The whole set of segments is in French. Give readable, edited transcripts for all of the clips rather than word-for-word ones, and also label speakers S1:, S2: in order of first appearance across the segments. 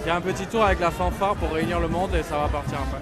S1: J'ai un petit tour avec la fanfare pour réunir le monde et ça va partir après.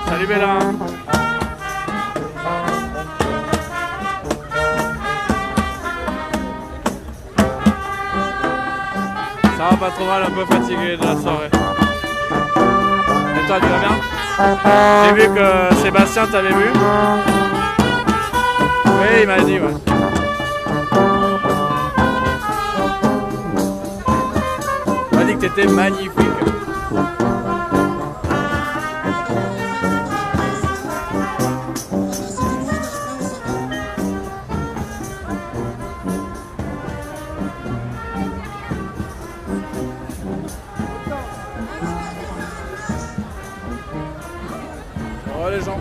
S1: Salut Bella. Ça va pas trop mal, un peu fatigué de la soirée. Et toi, tu vas bien? J'ai vu que Sébastien t'avait vu. Oui, il m'a dit, ouais. Il m'a dit que t'étais magnifique. Oh les gens.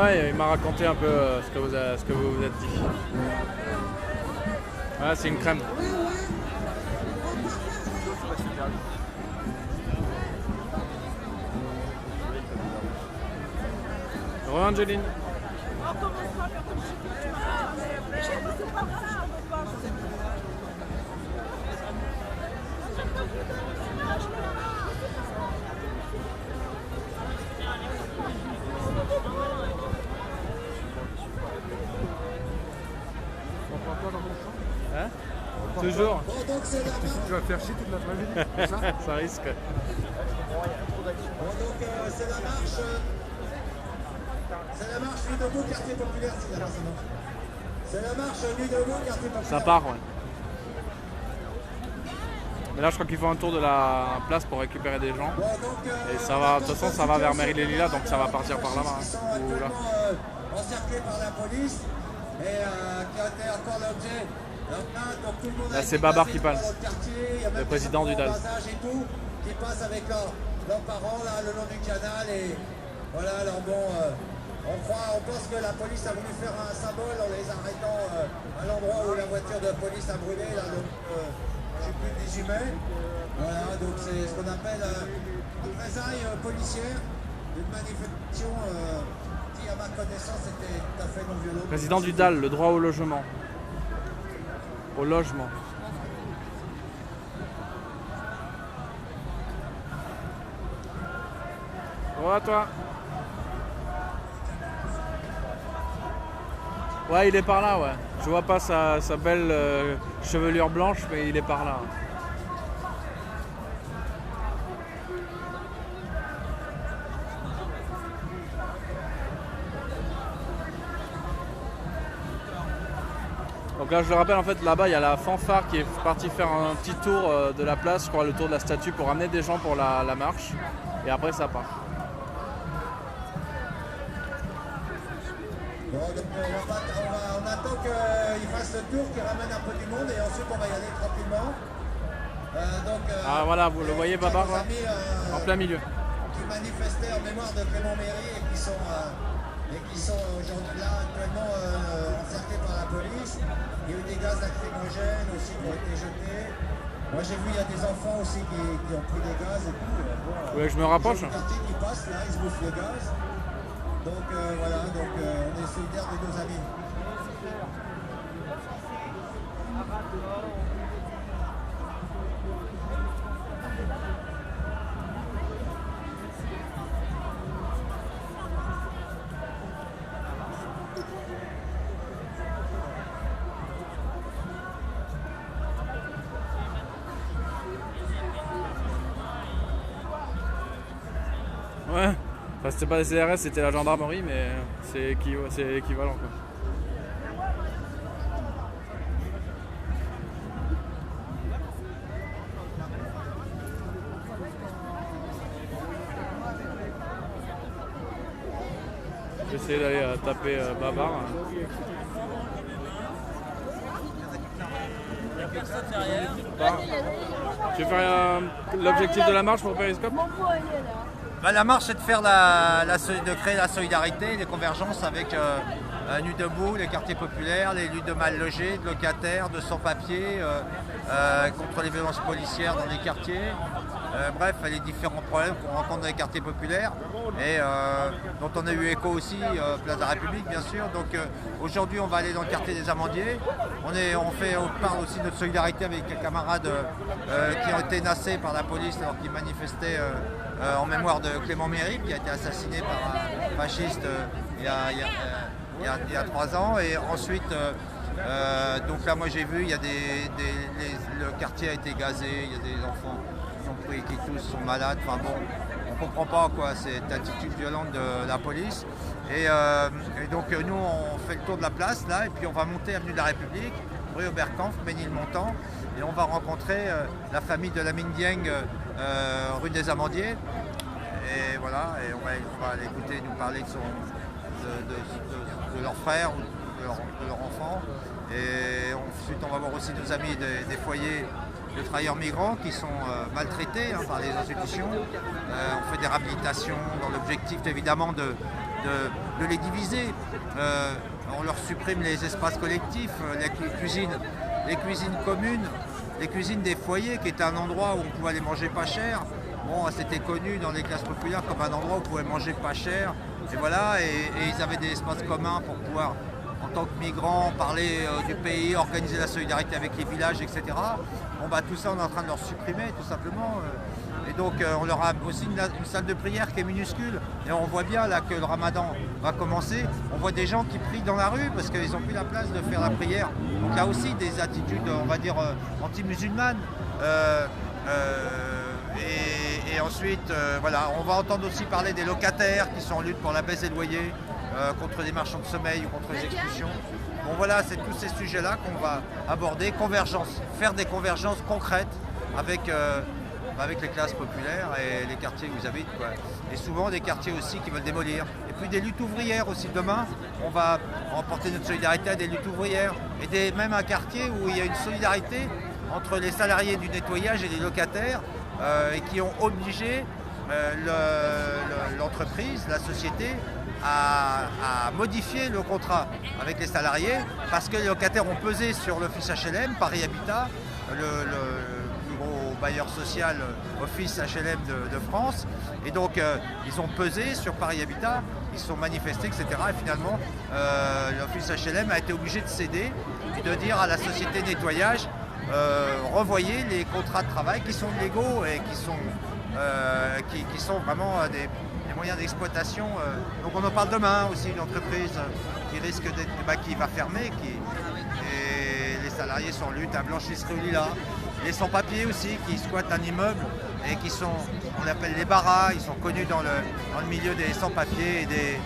S1: Ouais, il m'a raconté un peu ce que vous vous êtes dit. Ouais, c'est une crème. Re Angeline. Hein? Toujours.
S2: Tu vas faire chier toute la journée.
S1: Ça risque.
S3: Donc c'est la marche. C'est la marche Nuit debout, quartier populaire, c'est la marche. C'est la marche Nuit debout, quartier populaire.
S1: Ça part, ouais. Mais là, je crois qu'il faut un tour de la place pour récupérer des gens. Et ça va, de toute façon, ça va vers Mairie-les-Lilas, donc ça va partir par là-bas.
S3: Ils sont actuellement encerclés par la police et qui ont été encore l'objet.
S1: Là, c'est Babar qui parle, le président du DAL.
S3: Qui passe avec leurs parents là, le long du canal et voilà, alors bon, on pense que la police a voulu faire un symbole en les arrêtant à l'endroit où la voiture de police a brûlé, là, le, je sais plus, le 18 mai. Voilà, donc c'est ce qu'on appelle une représaille policière, une manifestation qui, à ma connaissance, était tout à fait non violente.
S1: Président du DAL, le droit au logement. Au logement. Au revoir toi. Ouais, il est par là, ouais. Je vois pas sa belle chevelure blanche, mais il est par là. Donc là, je le rappelle, en fait, là-bas, il y a la fanfare qui est partie faire un petit tour de la place, je crois, le tour de la statue pour amener des gens pour la marche. Et après, ça part.
S3: Bon, donc on attend qu'il fasse le tour, qu'il ramène un peu du monde et ensuite on va y aller tranquillement.
S1: Ah voilà, vous le voyez Babar là, en plein milieu.
S3: Qui manifestaient en mémoire de Clément Méry et qui sont aujourd'hui là actuellement encerclés par la police. Il y a eu des gaz lacrymogènes aussi qui ont été jetés. Moi j'ai vu il y a des enfants aussi qui ont pris des gaz et tout.
S1: Vous voulez que je me rapproche?
S3: Il y a des quartiers qui passent là, ils se bouffent le gaz. Donc voilà, donc on est solidaires de nos amis.
S1: Ouais, enfin, c'était pas les CRS, c'était la gendarmerie, mais c'est équivalent quoi. essayer d'aller taper Babar. Tu veux faire l'objectif de la marche pour Périscope?
S4: La marche, c'est de faire de créer la solidarité, les convergences avec Nuit debout, les quartiers populaires, les luttes de mal logés, de locataires, de sans-papiers, contre les violences policières dans les quartiers. Bref, les différents problèmes qu'on rencontre dans les quartiers populaires et dont on a eu écho aussi, Place de la République bien sûr. Donc aujourd'hui on va aller dans le quartier des Amandiers. On parle aussi de notre solidarité avec les camarades qui ont été nassés par la police alors qu'ils manifestaient en mémoire de Clément Méry qui a été assassiné par un fasciste il y a 3 ans. Et ensuite, donc là moi j'ai vu, il y a le quartier a été gazé, il y a des enfants qui tous sont malades, enfin bon, on comprend pas quoi, cette attitude violente de la police. Et donc nous on fait le tour de la place là, et puis on va monter avenue de la République, rue Oberkampf, Ménilmontant, et on va rencontrer la famille de Lamine Dieng, rue des Amandiers. Et voilà, et on va l'écouter nous parler de leur frère ou de leur enfant. Et ensuite on va voir aussi nos amis des foyers de travailleurs migrants qui sont maltraités par les institutions. On fait des réhabilitations dans l'objectif évidemment de les diviser. On leur supprime les espaces collectifs, les cuisines communes, les cuisines des foyers qui étaient un endroit où on pouvait aller manger pas cher. Bon, c'était connu dans les classes populaires comme un endroit où on pouvait manger pas cher. Et voilà, et ils avaient des espaces communs pour pouvoir, en tant que migrants, parler du pays, organiser la solidarité avec les villages, etc. Bon, tout ça, on est en train de leur supprimer, tout simplement. Et donc, on leur a aussi une salle de prière qui est minuscule. Et on voit bien là que le ramadan va commencer. On voit des gens qui prient dans la rue parce qu'ils n'ont plus la place de faire la prière. Donc, là aussi, des attitudes, on va dire, anti-musulmanes. Et ensuite, voilà, on va entendre aussi parler des locataires qui sont en lutte pour la baisse des loyers, contre des marchands de sommeil ou contre les expulsions. Bon voilà, c'est tous ces sujets-là qu'on va aborder, faire des convergences concrètes avec les classes populaires et les quartiers où ils habitent, quoi. Et souvent des quartiers aussi qui veulent démolir. Et puis des luttes ouvrières aussi. Demain, on va emporter notre solidarité à des luttes ouvrières. Et même un quartier où il y a une solidarité entre les salariés du nettoyage et les locataires et qui ont obligé l'entreprise, la société, à modifier le contrat avec les salariés parce que les locataires ont pesé sur l'office HLM, Paris Habitat, le plus gros bailleur social office HLM de France. Et donc ils ont pesé sur Paris Habitat, ils se sont manifestés, etc. Et finalement l'office HLM a été obligé de céder et de dire à la société nettoyage revoyez les contrats de travail qui sont légaux et qui sont vraiment des moyens d'exploitation. Donc on en parle demain aussi, une entreprise qui risque qui va fermer, et les salariés sont en lutte, à Blanchisserie au Lilas. Les sans-papiers aussi qui squattent un immeuble et qui sont, on appelle les barras, ils sont connus dans le milieu des sans-papiers et des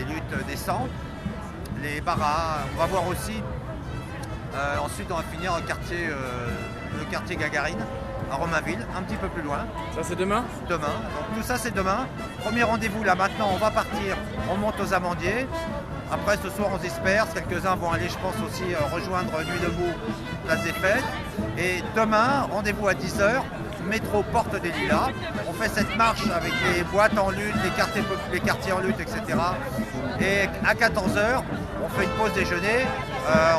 S4: luttes décentes. Les barras, on va voir aussi. Ensuite on va finir le quartier Gagarine à Romainville, un petit peu plus loin.
S1: Ça c'est demain?
S4: Demain, donc tout ça c'est demain. Premier rendez-vous là maintenant, on va partir, on monte aux Amandiers. Après ce soir on se disperse, quelques-uns vont aller je pense aussi rejoindre Nuit debout, Place des Fêtes. Et demain, rendez-vous à 10h, métro Porte des Lilas. On fait cette marche avec les boîtes en lutte, les quartiers en lutte, etc. Et à 14h, on fait une pause déjeuner.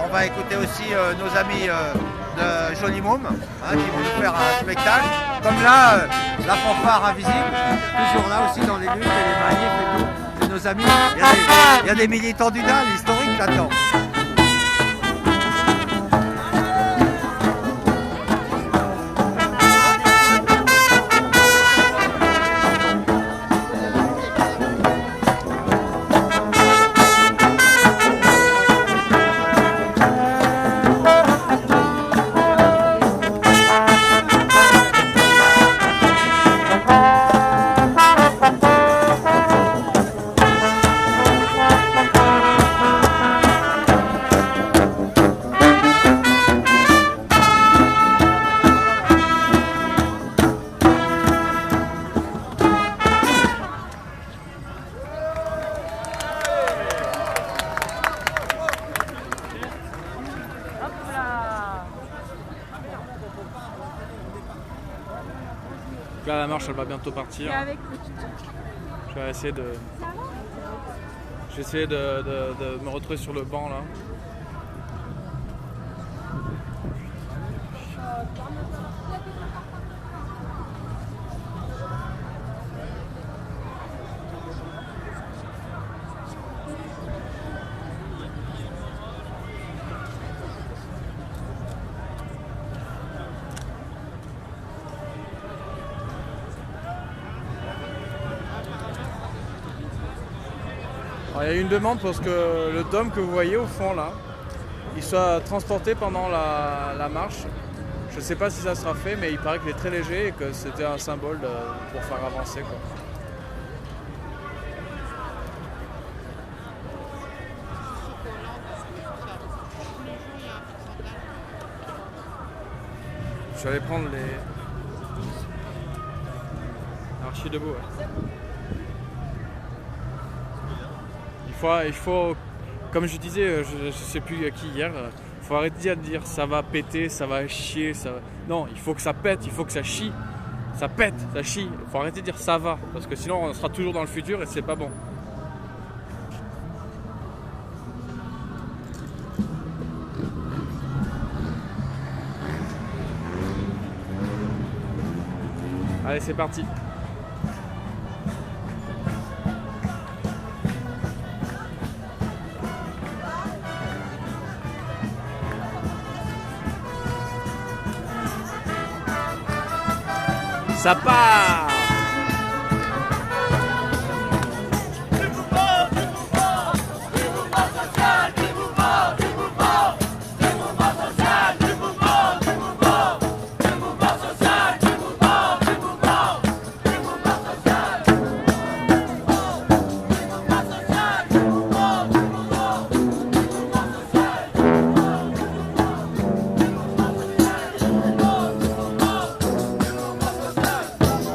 S4: On va écouter aussi nos amis de Joli Môme qui vont nous faire un spectacle. Comme là, la fanfare invisible, toujours là aussi dans les luttes et les manifs et tout. C'est nos amis. Il y a des militants du DAL historiques là-dedans.
S1: là, la marche, elle va bientôt partir.
S5: Et avec le tutu.
S1: Je vais essayer de... J'essaie de me retrouver sur le banc là. Alors, il y a une demande pour que le dôme que vous voyez au fond là, il soit transporté pendant la marche. Je ne sais pas si ça sera fait, mais il paraît qu'il est très léger et que c'était un symbole pour faire avancer, quoi. Je vais aller prendre les... Alors je suis debout. Ouais. Il faut, comme je disais, je ne sais plus à qui hier, il faut arrêter de dire ça va péter, ça va chier, ça va... Non, il faut que ça pète, il faut que ça chie. Ça pète, ça chie. Il faut arrêter de dire ça va, parce que sinon on sera toujours dans le futur et c'est pas bon. Allez, c'est parti. Ça part!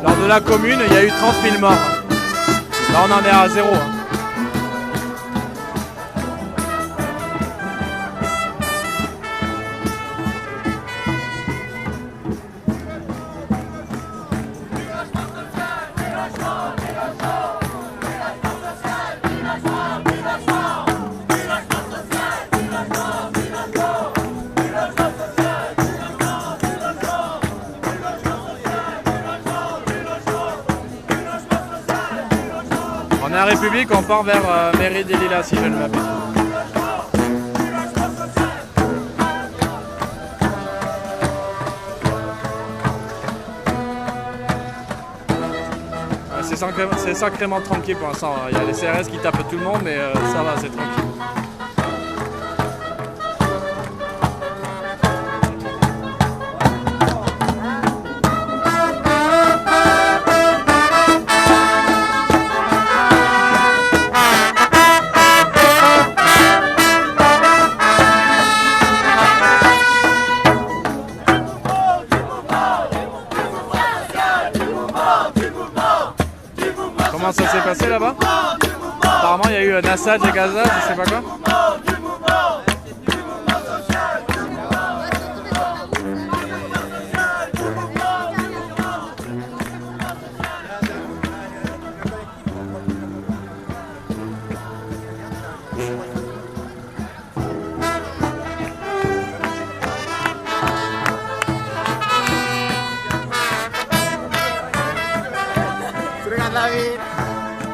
S1: Lors de la commune, il y a eu 30 000 morts. Là, on en est à 0. On est en République, on part vers Mairie des Lilas, si je ne m'abuse. C'est sacrément tranquille pour l'instant. Il y a les CRS qui tapent tout le monde, mais ça va, c'est tranquille. Comment ça s'est passé là-bas? Apparemment il y a eu un Assad et Gaza, je sais pas quoi.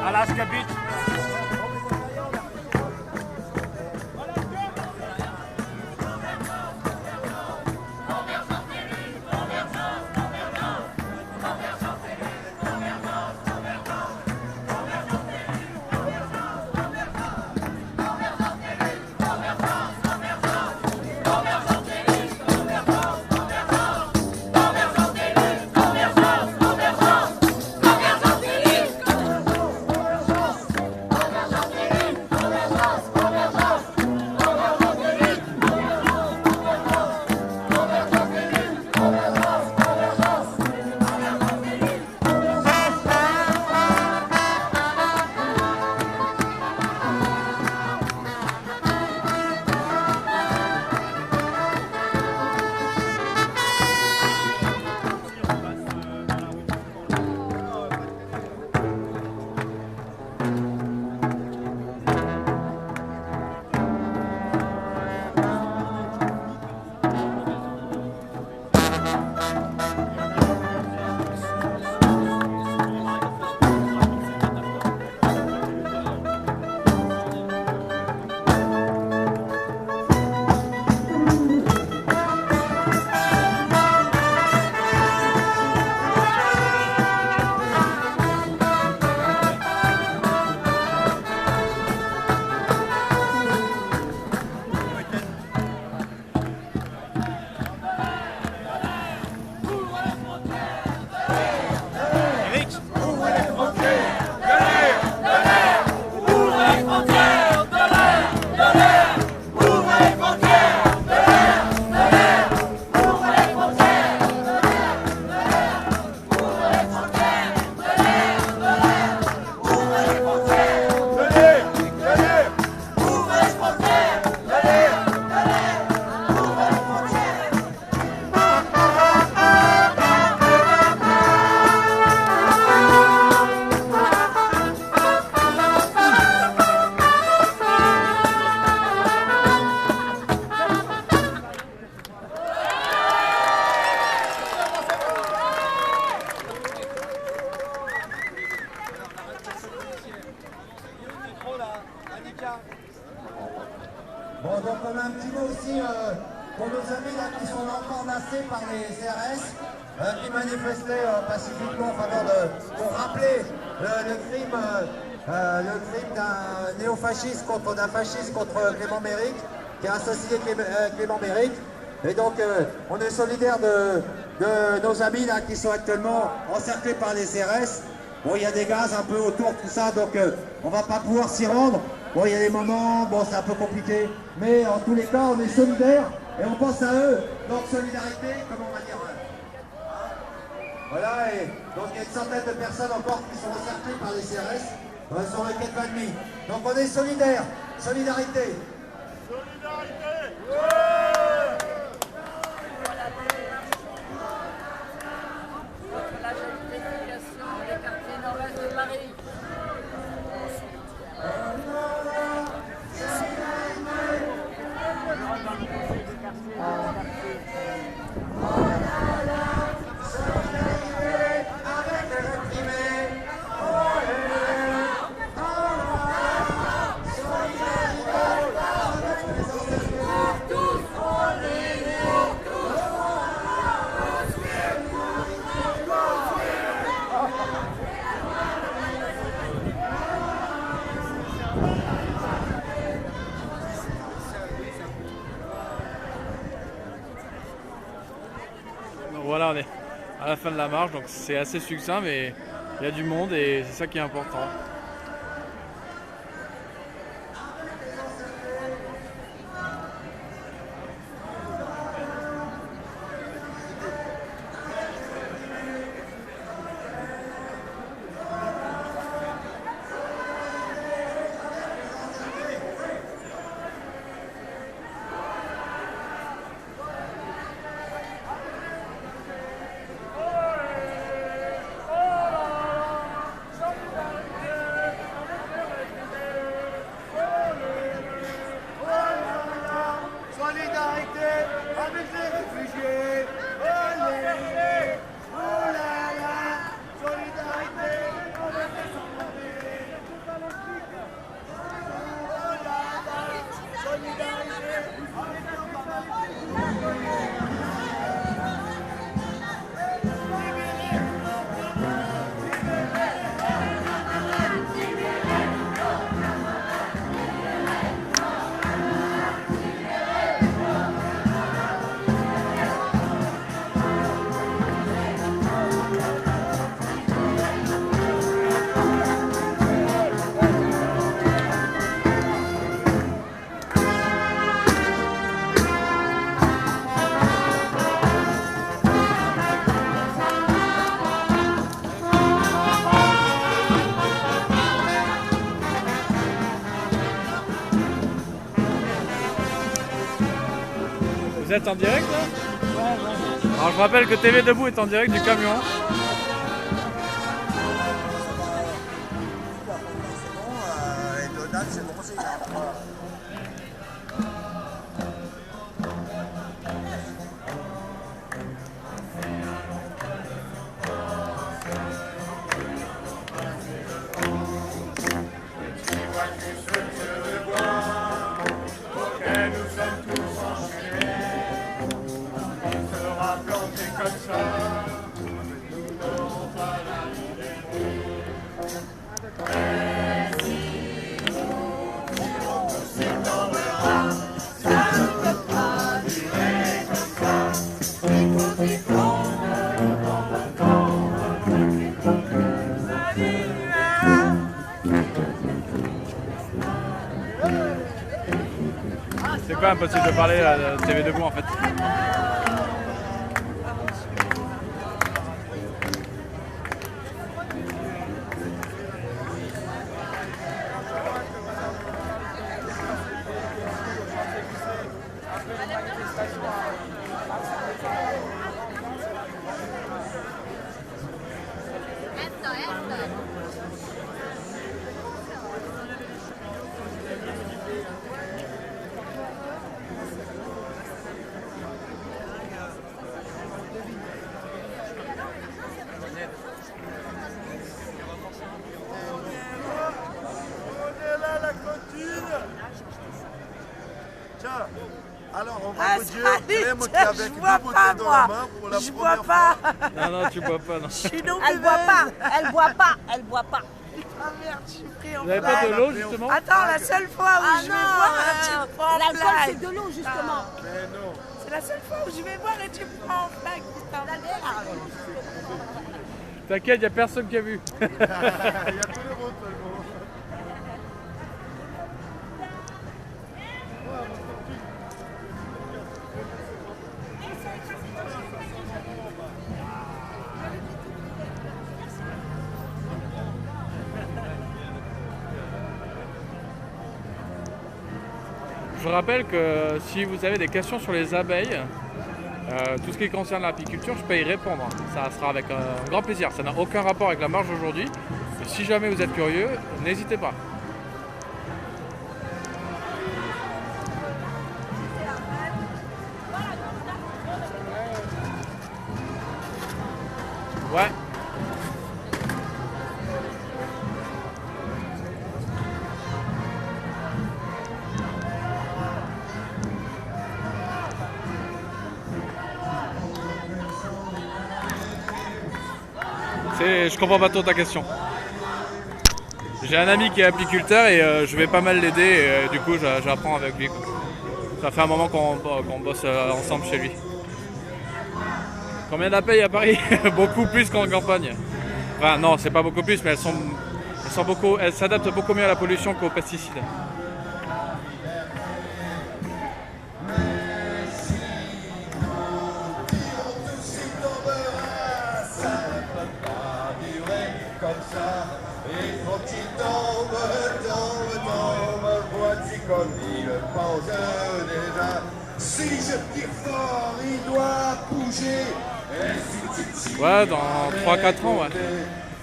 S4: Alaska Beach.
S3: Bon, donc on a un petit mot aussi pour nos amis là, qui sont encore massés par les CRS, qui manifestaient pacifiquement en faveur pour rappeler le crime d'un néofasciste d'un fasciste contre Clément Méric, qui a assassiné Clément Méric. Et donc on est solidaire de nos amis là qui sont actuellement encerclés par les CRS. Bon, il y a des gaz un peu autour, tout ça, donc on va pas pouvoir s'y rendre. Bon, il y a des moments, bon, c'est un peu compliqué, mais en tous les cas, on est solidaires et on pense à eux. Donc solidarité, comment on va dire voilà, et donc il y a une centaine de personnes encore qui sont encerclées par les CRS sur le quai de Valmy. Donc on est solidaires, solidarité. Solidarité,
S5: la gentrification des quartiers nord-est de Paris.
S1: Voilà, on est à la fin de la marche, donc c'est assez succinct, mais il y a du monde et c'est ça qui est important. Vous êtes en direct là? Alors je rappelle que TV Debout est en direct du camion.
S4: Et Donald, c'est bon aussi.
S1: C'est pas impossible de parler de TV Debout en fait.
S2: Tiens, alors on va
S6: Ah,
S2: vous dire,
S6: salut,
S2: Clem qui
S6: tiens,
S2: avec
S6: je
S2: deux
S6: bois
S2: bouteilles
S6: pas,
S2: dans
S6: moi.
S2: la main pour la
S6: Je
S2: première
S6: bois pas.
S1: Non, non, tu bois pas, non.
S6: Je suis non
S5: Elle boit pas, elle boit pas, elle boit pas.
S6: Ah merde, je suis pris en
S1: Vous n'avez pas
S6: blague.
S1: de l'eau, justement?
S6: Attends, la seule fois où
S5: Ah
S6: je vais boire, tu
S5: non,
S6: me prends en
S5: l'alcool
S6: blague.
S5: c'est de l'eau justement.
S2: Mais non.
S6: C'est la seule fois où je vais boire et tu me prends en blague, putain.
S1: T'inquiète, il n'y a personne qui a vu.
S2: Il y a tous les autres seulement.
S1: Je rappelle que si vous avez des questions sur les abeilles, tout ce qui concerne l'apiculture, je peux y répondre. Ça sera avec un grand plaisir. Ça n'a aucun rapport avec la marche d'aujourd'hui. Mais si jamais vous êtes curieux, n'hésitez pas. Ouais. Je comprends pas trop ta question. J'ai un ami qui est apiculteur et je vais pas mal l'aider et du coup j'apprends avec lui. Ça fait un moment qu'on bosse ensemble chez lui. Combien d'abeilles à Paris? Beaucoup plus qu'en campagne. Enfin non, c'est pas beaucoup plus, mais elles s'adaptent beaucoup mieux à la pollution qu'aux pesticides.
S3: Comme ça, et quand il tombe, voici comme il pense déjà. Si je tire fort, il doit bouger. Et si tu tires,
S1: Ouais, dans 3-4 ans, ouais.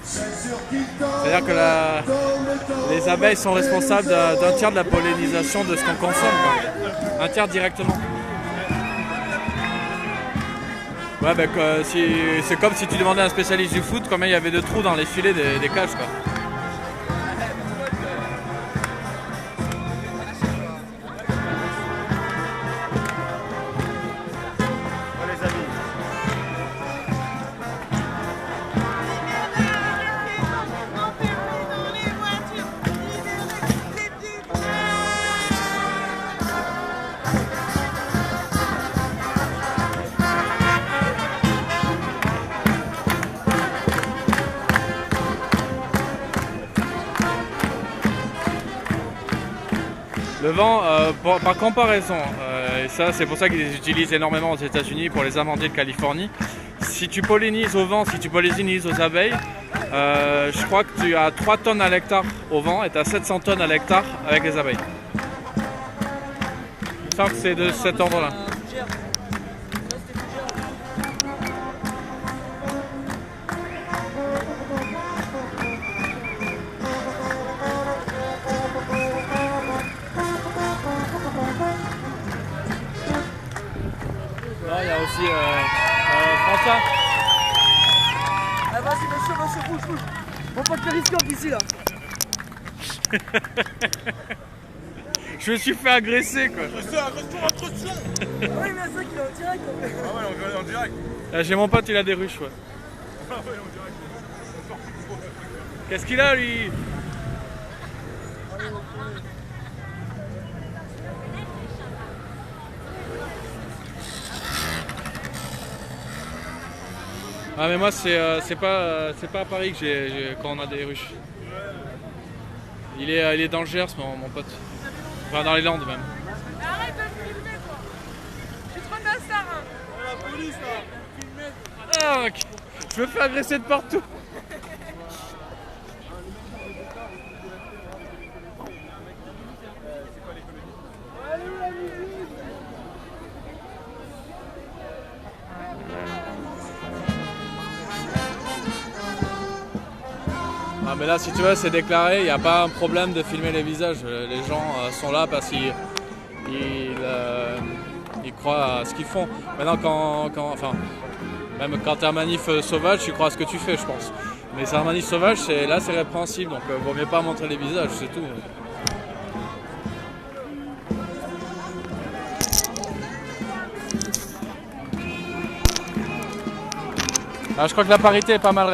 S1: C'est-à-dire que les abeilles sont responsables d'un tiers de la pollinisation de ce qu'on consomme, quoi. Un tiers directement. Ouais, bah, c'est comme si tu demandais à un spécialiste du foot combien il y avait de trous dans les filets des cages, quoi. Le vent, par comparaison, et ça c'est pour ça qu'ils utilisent énormément aux États-Unis pour les amandiers de Californie. Si tu pollinises au vent, si tu pollinises aux abeilles, je crois que tu as 3 tonnes à l'hectare au vent et tu as 700 tonnes à l'hectare avec les abeilles. Je sens que c'est de cet ordre-là. Il y a aussi François.
S6: Ah, vas-y, monsieur, bouge. Mon pote fait risquant ici, là.
S1: Je me suis fait agresser, quoi.
S6: Oui, mais c'est qu'il est en direct.
S2: Ah ouais, on est en direct.
S1: J'ai mon pote, il a des ruches, ouais.
S2: Ah ouais, en direct.
S1: Qu'est-ce qu'il a, lui? Ah mais moi c'est pas à Paris que quand on a des ruches. Il est dans le Gers, mon pote. Enfin dans les Landes même.
S7: Arrête de me filmer quoi. Je suis trop nassar hein.
S2: La police là.
S1: Ah, ok. Je me fais agresser de partout. Ah mais là si tu veux c'est déclaré, il n'y a pas un problème de filmer les visages. Les gens sont là parce qu'ils croient à ce qu'ils font. Maintenant même quand tu es un manif sauvage, tu crois à ce que tu fais je pense. Mais c'est un manif sauvage, là c'est répréhensible, donc vaut mieux pas montrer les visages, c'est tout. Ah, je crois que la parité est pas mal